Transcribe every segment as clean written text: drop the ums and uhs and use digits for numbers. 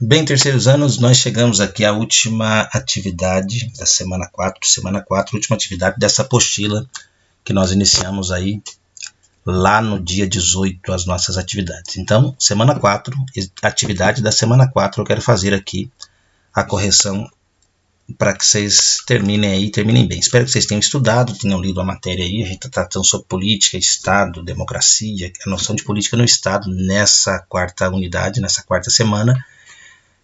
Bem, terceiros anos, nós chegamos aqui à última atividade da semana 4, última atividade dessa apostila que nós iniciamos aí lá no dia 18 as nossas atividades. Então, semana 4, atividade da semana 4, eu quero fazer aqui a correção para que vocês terminem bem. Espero que vocês tenham estudado, tenham lido a matéria aí. A gente está tratando sobre política, Estado, democracia, a noção de política no Estado nessa quarta unidade, nessa quarta semana.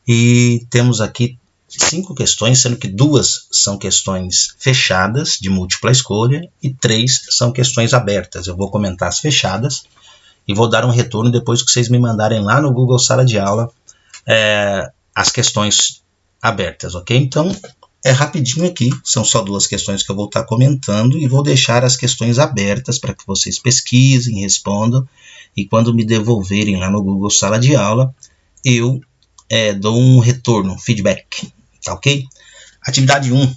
E temos aqui 5 questões, sendo que 2 são questões fechadas, de múltipla escolha, e 3 são questões abertas. Eu vou comentar as fechadas e vou dar um retorno depois que vocês me mandarem lá no Google Sala de Aula as questões abertas, ok? Então, é rapidinho aqui, são só 2 questões que eu vou estar comentando e vou deixar as questões abertas para que vocês pesquisem, respondam, e quando me devolverem lá no Google Sala de Aula, eu dou um retorno, feedback, tá ok? Atividade 1.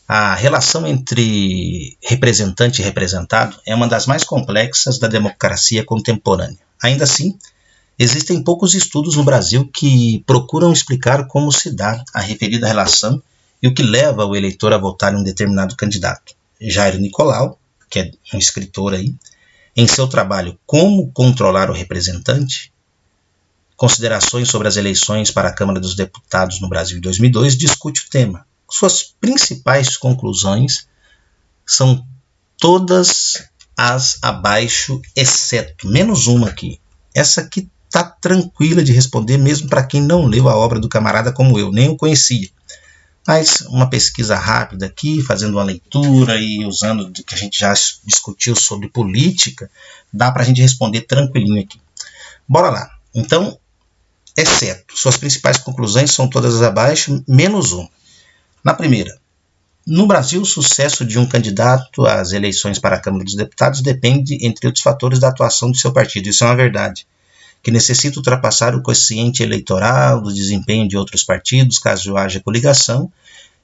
A relação entre representante e representado é uma das mais complexas da democracia contemporânea. Ainda assim, existem poucos estudos no Brasil que procuram explicar como se dá a referida relação e o que leva o eleitor a votar em um determinado candidato. Jair Nicolau, que é um escritor aí, em seu trabalho Como Controlar o Representante, Considerações sobre as eleições para a Câmara dos Deputados no Brasil em 2002, discute o tema. Suas principais conclusões são todas as abaixo, exceto menos uma aqui. Essa aqui está tranquila de responder, mesmo para quem não leu a obra do camarada como eu, nem o conhecia. Mas uma pesquisa rápida aqui, fazendo uma leitura e usando o que a gente já discutiu sobre política, dá para a gente responder tranquilinho aqui. Bora lá. Então, exceto, suas principais conclusões são todas as abaixo, menos uma. Na primeira, no Brasil, o sucesso de um candidato às eleições para a Câmara dos Deputados depende, entre outros fatores, da atuação de seu partido. Isso é uma verdade, que necessita ultrapassar o quociente eleitoral, do desempenho de outros partidos, caso haja coligação,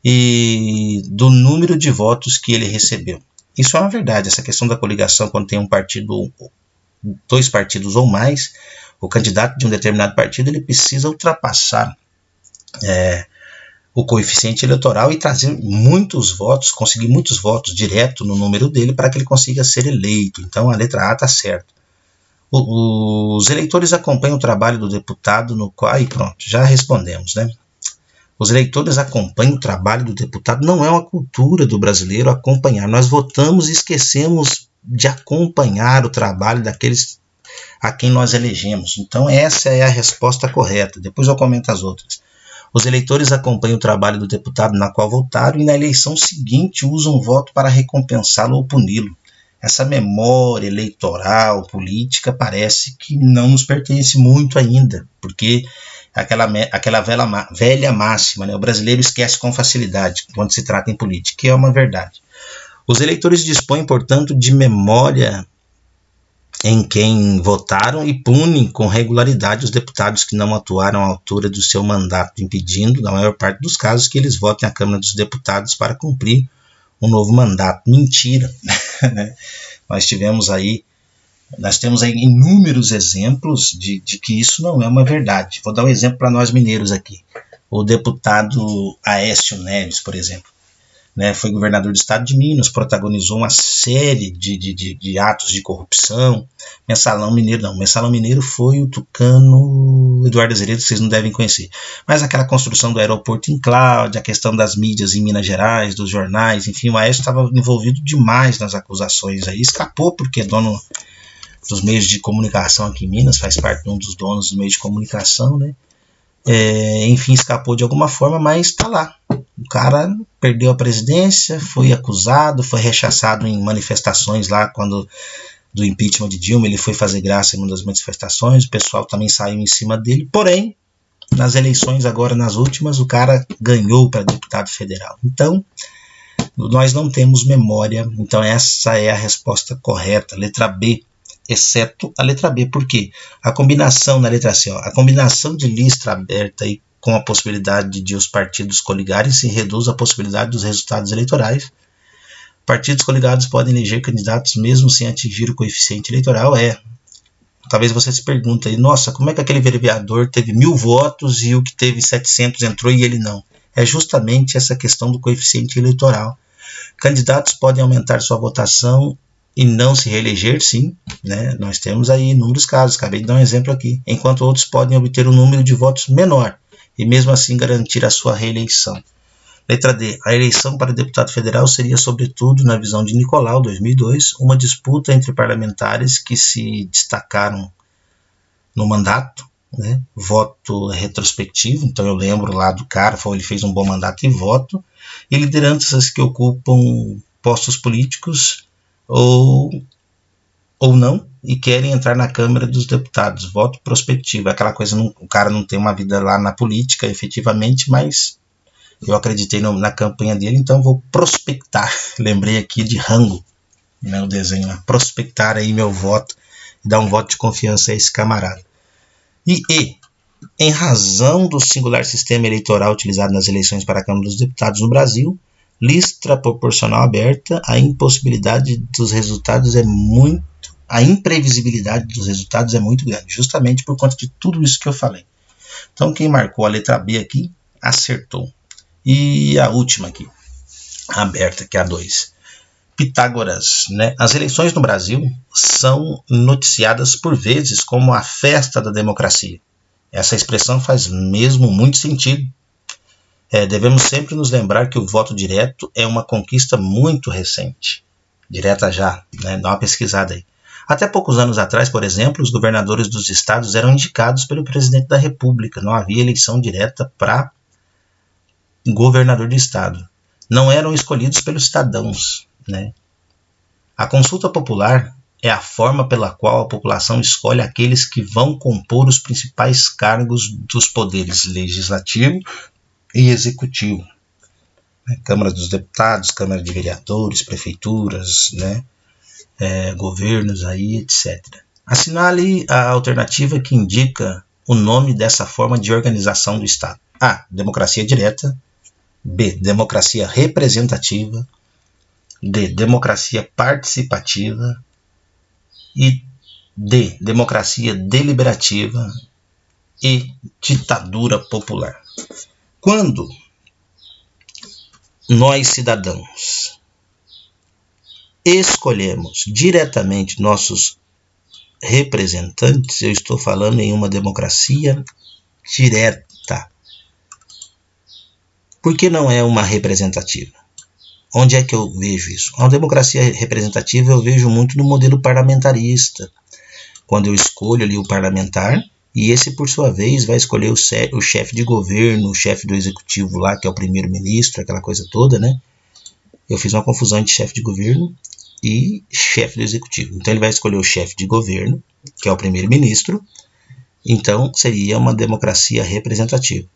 e do número de votos que ele recebeu. Isso é uma verdade, essa questão da coligação, quando tem um partido, 2 partidos ou mais, o candidato de um determinado partido ele precisa ultrapassar o coeficiente eleitoral e trazer muitos votos, conseguir muitos votos direto no número dele para que ele consiga ser eleito. Então a letra A está certa. Os eleitores acompanham o trabalho do deputado no qual... Aí pronto, já respondemos, né? Os eleitores acompanham o trabalho do deputado. Não é uma cultura do brasileiro acompanhar. Nós votamos e esquecemos de acompanhar o trabalho daqueles a quem nós elegemos. Então essa é a resposta correta. Depois eu comento as outras. Os eleitores acompanham o trabalho do deputado na qual votaram e na eleição seguinte usam o voto para recompensá-lo ou puni-lo. Essa memória eleitoral, política, parece que não nos pertence muito ainda, porque aquela velha máxima, né? O brasileiro esquece com facilidade quando se trata em política, que é uma verdade. Os eleitores dispõem, portanto, de memória em quem votaram e punem com regularidade os deputados que não atuaram à altura do seu mandato, impedindo, na maior parte dos casos, que eles votem à Câmara dos Deputados para cumprir um novo mandato. Mentira! Nós temos aí inúmeros exemplos de que isso não é uma verdade. Vou dar um exemplo para nós mineiros aqui. O deputado Aécio Neves, por exemplo, foi governador do estado de Minas, protagonizou uma série de atos de corrupção. Mensalão Mineiro foi o tucano Eduardo Azeredo, que vocês não devem conhecer. Mas aquela construção do aeroporto em Cláudia, a questão das mídias em Minas Gerais, dos jornais, enfim, o Aécio estava envolvido demais nas acusações aí. Escapou porque é dono dos meios de comunicação aqui em Minas, faz parte de um dos donos dos meios de comunicação, né? Enfim, escapou de alguma forma, mas está lá. O cara perdeu a presidência, foi acusado, foi rechaçado em manifestações lá quando do impeachment de Dilma, ele foi fazer graça em uma das manifestações, o pessoal também saiu em cima dele, porém, nas eleições agora, nas últimas, o cara ganhou para deputado federal. Então, nós não temos memória, então essa é a resposta correta, letra B. Exceto a letra B. Por quê? A combinação na letra C, a combinação de lista aberta e com a possibilidade de os partidos coligarem-se reduz a possibilidade dos resultados eleitorais. Partidos coligados podem eleger candidatos mesmo sem atingir o coeficiente eleitoral. Talvez você se pergunte aí, nossa, como é que aquele vereador teve 1000 votos e o que teve 700 entrou e ele não? É justamente essa questão do coeficiente eleitoral. Candidatos podem aumentar sua votação e não se reeleger, sim, né? Nós temos aí inúmeros casos, acabei de dar um exemplo aqui, enquanto outros podem obter um número de votos menor e mesmo assim garantir a sua reeleição. Letra D. A eleição para deputado federal seria, sobretudo, na visão de Nicolau, 2002, uma disputa entre parlamentares que se destacaram no mandato, né? Voto retrospectivo, então eu lembro lá do cara, ele fez um bom mandato e voto, e lideranças que ocupam postos políticos ou não, e querem entrar na Câmara dos Deputados. Voto prospectivo, aquela coisa, o cara não tem uma vida lá na política, efetivamente, mas eu acreditei na campanha dele, então vou prospectar. Lembrei aqui de Rango, meu desenho, né? Prospectar aí meu voto e dar um voto de confiança a esse camarada. E, em razão do singular sistema eleitoral utilizado nas eleições para a Câmara dos Deputados no Brasil, lista proporcional aberta, a imprevisibilidade dos resultados é muito grande, justamente por conta de tudo isso que eu falei. Então, quem marcou a letra B aqui, acertou. E a última aqui, aberta, que é a 2. Pitágoras, né? As eleições no Brasil são noticiadas por vezes como a festa da democracia. Essa expressão faz mesmo muito sentido. Devemos sempre nos lembrar que o voto direto é uma conquista muito recente. Direta já, né? Dá uma pesquisada aí. Até poucos anos atrás, por exemplo, os governadores dos estados eram indicados pelo presidente da República. Não havia eleição direta para governador de estado. Não eram escolhidos pelos cidadãos, né? A consulta popular é a forma pela qual a população escolhe aqueles que vão compor os principais cargos dos poderes legislativo e executivo. Câmara dos Deputados, Câmara de Vereadores, prefeituras, né? Governos, aí, etc. Assinale a alternativa que indica o nome dessa forma de organização do Estado. A. Democracia direta. B. Democracia representativa. D. Democracia participativa. E D. Democracia deliberativa. E ditadura popular. Quando nós, cidadãos, escolhemos diretamente nossos representantes, eu estou falando em uma democracia direta. Por que não é uma representativa? Onde é que eu vejo isso? A democracia representativa eu vejo muito no modelo parlamentarista, quando eu escolho ali o parlamentar, e esse, por sua vez, vai escolher o chefe de governo, o chefe do executivo lá, que é o primeiro-ministro, aquela coisa toda, né? Eu fiz uma confusão entre chefe de governo e chefe do executivo. Então ele vai escolher o chefe de governo, que é o primeiro-ministro. Então seria uma democracia representativa.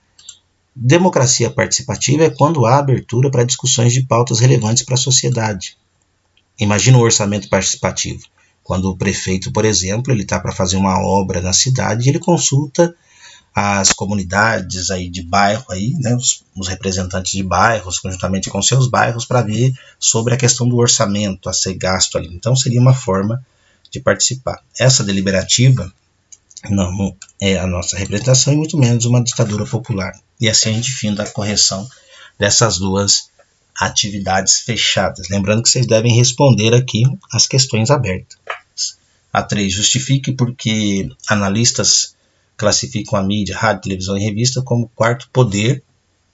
Democracia participativa é quando há abertura para discussões de pautas relevantes para a sociedade. Imagina o orçamento participativo. Quando o prefeito, por exemplo, ele está para fazer uma obra na cidade e ele consulta as comunidades aí de bairro, aí, né, os representantes de bairros, conjuntamente com seus bairros, para ver sobre a questão do orçamento a ser gasto ali. Então seria uma forma de participar. Essa deliberativa não é a nossa representação e muito menos uma ditadura popular. E assim a gente finda a correção dessas duas atividades fechadas. Lembrando que vocês devem responder aqui as questões abertas. A 3. Justifique porque analistas classificam a mídia, rádio, televisão e revista como quarto poder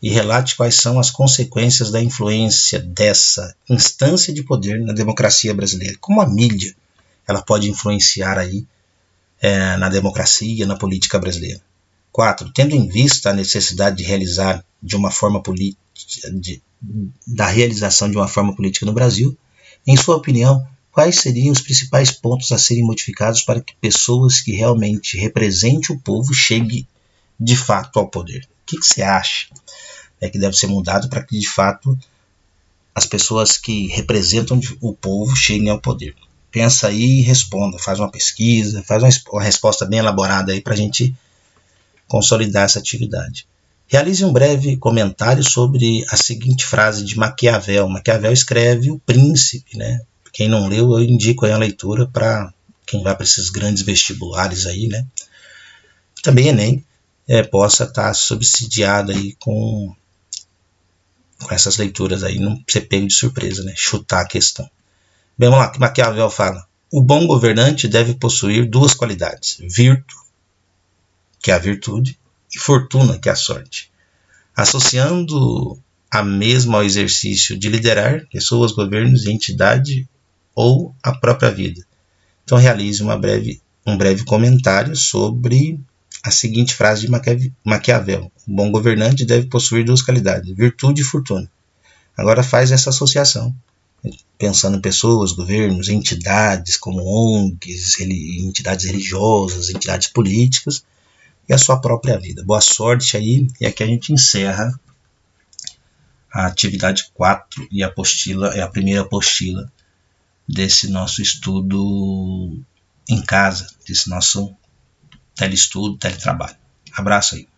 e relate quais são as consequências da influência dessa instância de poder na democracia brasileira. Como a mídia ela pode influenciar aí na democracia, na política brasileira. 4. Tendo em vista a necessidade de realizar de uma forma política, da realização de uma forma política no Brasil, em sua opinião, quais seriam os principais pontos a serem modificados para que pessoas que realmente representem o povo cheguem de fato ao poder? O que você acha que deve ser mudado para que de fato as pessoas que representam o povo cheguem ao poder? Pensa aí e responda, faz uma pesquisa, faz uma resposta bem elaborada aí para a gente consolidar essa atividade. Realize um breve comentário sobre a seguinte frase de Maquiavel. Maquiavel escreve O Príncipe, né? Quem não leu, eu indico aí a leitura para quem vai para esses grandes vestibulares aí, né? Também Enem possa estar subsidiado aí com essas leituras aí, não ser pego de surpresa, né? Chutar a questão. Bem, vamos lá, que Maquiavel fala. O bom governante deve possuir duas qualidades: virtu, que é a virtude, e fortuna, que é a sorte. Associando a mesma ao exercício de liderar pessoas, governos, entidade ou a própria vida. Então realize um breve comentário sobre a seguinte frase de Maquiavel. O bom governante deve possuir duas qualidades, virtude e fortuna. Agora faz essa associação, pensando em pessoas, governos, entidades como ONGs, entidades religiosas, entidades políticas e a sua própria vida. Boa sorte aí, e aqui a gente encerra a atividade 4 e a primeira apostila desse nosso estudo em casa, desse nosso teleestudo, teletrabalho. Abraço aí.